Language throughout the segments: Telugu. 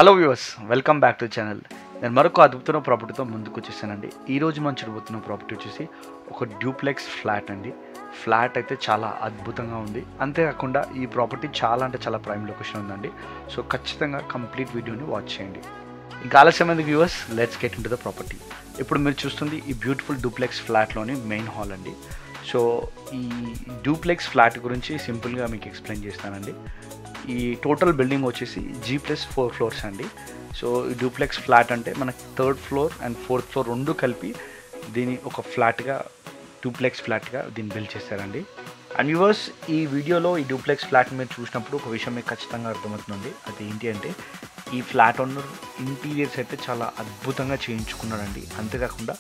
Hello viewers, welcome back to channel. నేను మరొక అద్భుతమైన ప్రాపర్టీతో ముందుకు వచ్చేసానండి. ఈరోజు మనం చూడబోతున్న ప్రాపర్టీ వచ్చేసి ఒక డ్యూప్లెక్స్ ఫ్లాట్ అండి. ఫ్లాట్ అయితే చాలా అద్భుతంగా ఉంది. అంతేకాకుండా ఈ ప్రాపర్టీ చాలా అంటే చాలా ప్రైమ్ లొకేషన్ ఉందండి. సో ఖచ్చితంగా కంప్లీట్ వీడియోని వాచ్ చేయండి. ఇంకా ఆలస్యమైంది viewers, let's get in to the property. ఇప్పుడు మీరు చూస్తుంది ఈ బ్యూటిఫుల్ డూప్లెక్స్ ఫ్లాట్లోని మెయిన్ హాల్ అండి. సో ఈ డూప్లెక్స్ ఫ్లాట్ గురించి సింపుల్గా మీకు ఎక్స్ప్లెయిన్ చేస్తానండి. ఈ టోటల్ బిల్డింగ్ వచ్చేసి G+4 ఫ్లోర్స్ అండి. సో ఈ డూప్లెక్స్ ఫ్లాట్ అంటే మనకి 3rd floor and 4th floor రెండు కలిపి దీన్ని ఒక ఫ్లాట్గా డూప్లెక్స్ ఫ్లాట్గా దీన్ని బిల్డ్ చేశారండి. అండ్ వ్యూవర్స్, ఈ వీడియోలో ఈ డూప్లెక్స్ ఫ్లాట్ మీరు చూసినప్పుడు ఒక విషయం మీకు ఖచ్చితంగా అర్థమవుతుంది. అది ఏంటి అంటే ఈ ఫ్లాట్ ఓనర్ ఇంటీరియర్స్ అయితే చాలా అద్భుతంగా చేయించుకున్నాడండి. అంతేకాకుండా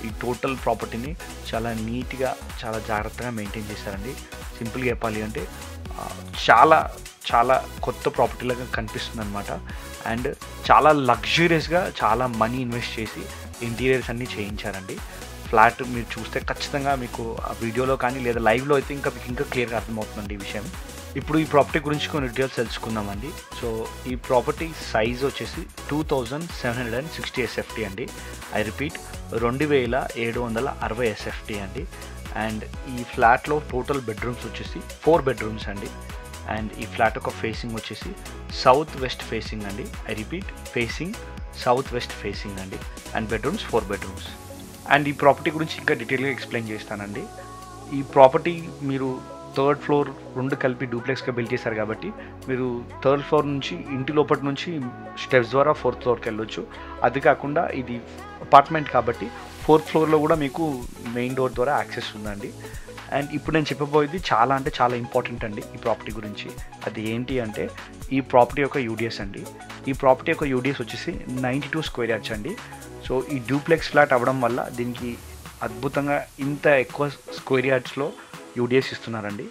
ఈ టోటల్ ప్రాపర్టీని చాలా నీట్గా చాలా జాగ్రత్తగా మెయింటైన్ చేశారండి. సింపుల్గా చెప్పాలి అంటే చాలా చాలా కొత్త ప్రాపర్టీలాగా కనిపిస్తుంది అనమాట. అండ్ చాలా లగ్జూరియస్గా చాలా మనీ ఇన్వెస్ట్ చేసి ఇంటీరియర్స్ అన్నీ చేయించారండి. ఫ్లాట్ మీరు చూస్తే ఖచ్చితంగా మీకు ఆ వీడియోలో కానీ లేదా లైవ్లో అయితే మీకు ఇంకా క్లియర్గా అర్థమవుతుందండి ఈ విషయం. ఇప్పుడు ఈ ప్రాపర్టీ గురించి కొన్ని డీటెయిల్స్ తెలుసుకుందామండి. సో ఈ ప్రాపర్టీ సైజ్ వచ్చేసి 2760 SFT అండి. ఐ రిపీట్ 2760 SFT అండి. అండ్ ఈ ఫ్లాట్లో టోటల్ బెడ్రూమ్స్ వచ్చేసి 4 బెడ్రూమ్స్ అండి. అండ్ ఈ ఫ్లాట్ యొక్క ఫేసింగ్ వచ్చేసి సౌత్ వెస్ట్ ఫేసింగ్ అండి. I repeat, facing south west facing అండి. And bedrooms 4 bedrooms. అండ్ ఈ ప్రాపర్టీ గురించి ఇంకా డీటెయిల్గా ఎక్స్ప్లెయిన్ చేస్తానండి. ఈ ప్రాపర్టీ మీరు 3rd ఫ్లోర్ రెండు కలిపి డూప్లెక్స్గా బిల్డ్ చేశారు కాబట్టి మీరు 3rd ఫ్లోర్ నుంచి ఇంటి లోపటి నుంచి స్టెప్స్ ద్వారా 4th ఫ్లోర్కి వెళ్ళొచ్చు. అది కాకుండా ఇది అపార్ట్మెంట్ కాబట్టి 4th ఫ్లోర్లో కూడా మీకు మెయిన్ డోర్ ద్వారా యాక్సెస్ ఉందండి. అండ్ ఇప్పుడు నేను చెప్పబోయేది చాలా అంటే చాలా ఇంపార్టెంట్ అండి ఈ ప్రాపర్టీ గురించి. అది ఏంటి అంటే ఈ ప్రాపర్టీ యొక్క యూడిఎస్ అండి. ఈ ప్రాపర్టీ యొక్క యూడిఎస్ వచ్చేసి 92 స్క్వేర్ యార్డ్స్ అండి. సో ఈ డూప్లెక్స్ ఫ్లాట్ అవ్వడం వల్ల దీనికి అద్భుతంగా ఇంత ఎక్కువ స్క్వేర్ యార్డ్స్లో యూడిఎస్ ఇస్తున్నారండి.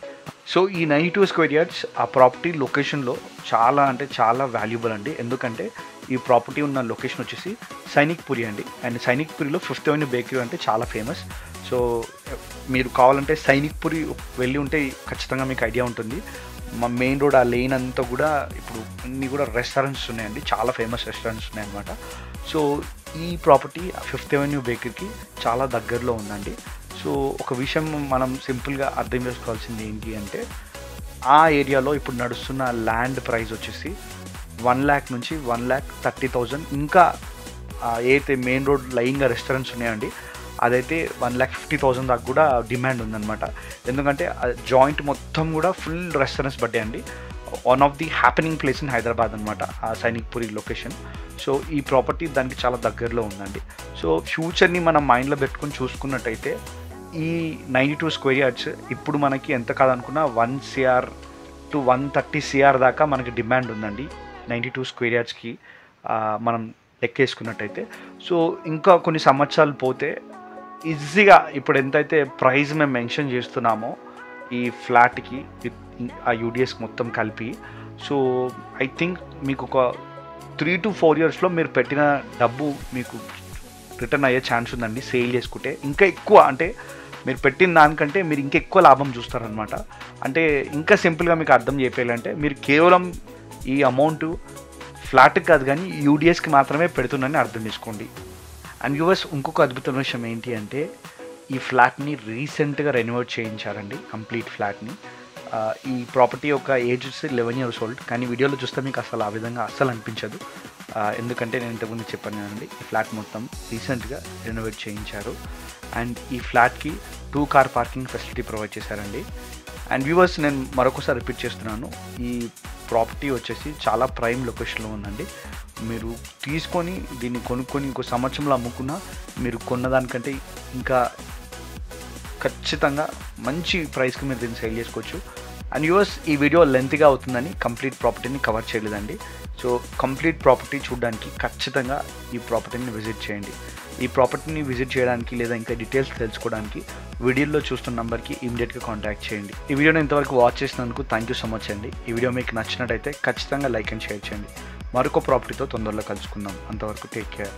సో ఈ 92 స్క్వేర్ యార్డ్స్ ఆ ప్రాపర్టీ లొకేషన్లో చాలా అంటే చాలా వాల్యుబుల్ అండి. ఎందుకంటే ఈ ప్రాపర్టీ ఉన్న లొకేషన్ వచ్చేసి సైనిక్ పురి అండి. అండ్ సైనిక్ పురిలో 5th అవెన్యూ బేకరీ అంటే చాలా ఫేమస్. సో మీరు కావాలంటే సైనిక్ పురి వెళ్ళి ఉంటే ఖచ్చితంగా మీకు ఐడియా ఉంటుంది. మా మెయిన్ రోడ్ ఆ లేన్ అంతా కూడా ఇప్పుడు అన్నీ కూడా రెస్టారెంట్స్ ఉన్నాయండి. చాలా ఫేమస్ రెస్టారెంట్స్ ఉన్నాయన్నమాట. సో ఈ ప్రాపర్టీ 5th అవెన్యూ బేకరీకి చాలా దగ్గరలో ఉందండి. సో ఒక విషయం మనం సింపుల్గా అర్థం చేసుకోవాల్సింది ఏంటి అంటే ఆ ఏరియాలో ఇప్పుడు నడుస్తున్న ల్యాండ్ ప్రైస్ వచ్చేసి 1 lakh నుంచి 1,30,000. ఇంకా ఏదైతే మెయిన్ రోడ్ లైన్గా రెస్టారెంట్స్ ఉన్నాయండి అదైతే 1,50,000 దాకా కూడా డిమాండ్ ఉందన్నమాట. ఎందుకంటే జాయింట్ మొత్తం కూడా ఫుల్ రెస్టారెంట్స్ బట్టే అండి. One of the happening place in Hyderabad అనమాట ఆ సైనిక్ పురి లొకేషన్. సో ఈ ప్రాపర్టీ దానికి చాలా దగ్గరలో ఉందండి. సో ఫ్యూచర్ని మనం మైండ్లో పెట్టుకుని చూసుకున్నట్టయితే ఈ 92 స్క్వేర్ యార్డ్స్ ఇప్పుడు మనకి ఎంత కాదనుకున్నా 1 CR to 130 CR దాకా మనకి డిమాండ్ ఉందండి 92 స్క్వేర్ యార్డ్స్కి మనం లెక్కేసుకున్నట్టయితే. సో ఇంకా కొన్ని సంవత్సరాలు పోతే ఈజీగా ఇప్పుడు ఎంతైతే ప్రైస్ మేము మెన్షన్ చేస్తున్నామో ఈ ఫ్లాట్కి విత్ ఆ యూడిఎస్ మొత్తం కలిపి, సో ఐ థింక్ మీకు ఒక 3 to 4 yearsలో మీరు పెట్టిన డబ్బు మీకు రిటర్న్ అయ్యే ఛాన్స్ ఉందండి. సేల్ చేసుకుంటే ఇంకా ఎక్కువ, అంటే మీరు పెట్టిన దానికంటే మీరు ఇంకా ఎక్కువ లాభం చూస్తారనమాట. అంటే ఇంకా సింపుల్గా మీకు అర్థం చెప్పాలంటే మీరు కేవలం ఈ అమౌంట్ ఫ్లాట్కి కాదు కానీ యూడిఎస్కి మాత్రమే పెడుతున్నారని అర్థం చేసుకోండి. అండ్ వ్యూవర్స్, ఇంకొక అద్భుతమైన విషయం ఏంటి అంటే ఈ ఫ్లాట్ని రీసెంట్గా రెనోవేట్ చేయించారండి. కంప్లీట్ ఫ్లాట్ని. ఈ ప్రాపర్టీ యొక్క ఏజ్ వచ్చి 11 years old. కానీ వీడియోలో చూస్తే మీకు అసలు ఆ విధంగా అస్సలు అనిపించదు. ఎందుకంటే నేను ఇంతకుముందు చెప్పాను కదండి, ఈ ఫ్లాట్ మొత్తం రీసెంట్గా రెనోవేట్ చేయించారు. అండ్ ఈ ఫ్లాట్కి 2 car పార్కింగ్ ఫెసిలిటీ ప్రొవైడ్ చేశారండి. అండ్ వ్యూవర్స్, నేను మరొకసారి రిపీట్ చేస్తున్నాను, ఈ ప్రాపర్టీ వచ్చేసి చాలా ప్రైమ్ లొకేషన్లో ఉందండి. మీరు తీసుకొని దీన్ని కొనుక్కొని ఇంకో సంవత్సరంలో అమ్ముకున్నా మీరు కొన్నదానికంటే ఇంకా ఖచ్చితంగా మంచి ప్రైస్కి మీరు దీన్ని సేల్ చేసుకోవచ్చు. అండ్ వ్యూవర్స్, ఈ వీడియో లెంత్గా అవుతుందని కంప్లీట్ ప్రాపర్టీని కవర్ చేయలేదండి. సో కంప్లీట్ ప్రాపర్టీ చూడడానికి ఖచ్చితంగా ఈ ప్రాపర్టీని విజిట్ చేయండి. ఈ ప్రాపర్టీని విజిట్ చేయడానికి లేదా ఇంకా డీటెయిల్స్ తెలుసుకోవడానికి వీడియోలో చూస్తున్న నెంబర్కి ఇమీడియట్గా కాంటాక్ట్ చేయండి. ఈ వీడియోని ఇంతవరకు వాచ్ చేసినందుకు థ్యాంక్ యూ సో మచ్ అండి. ఈ వీడియో మీకు నచ్చినట్టయితే ఖచ్చితంగా లైక్ అండ్ షేర్ చేయండి. మరొక ప్రాపర్టీతో తొందరలో కలుసుకుందాం. అంతవరకు టేక్ కేర్.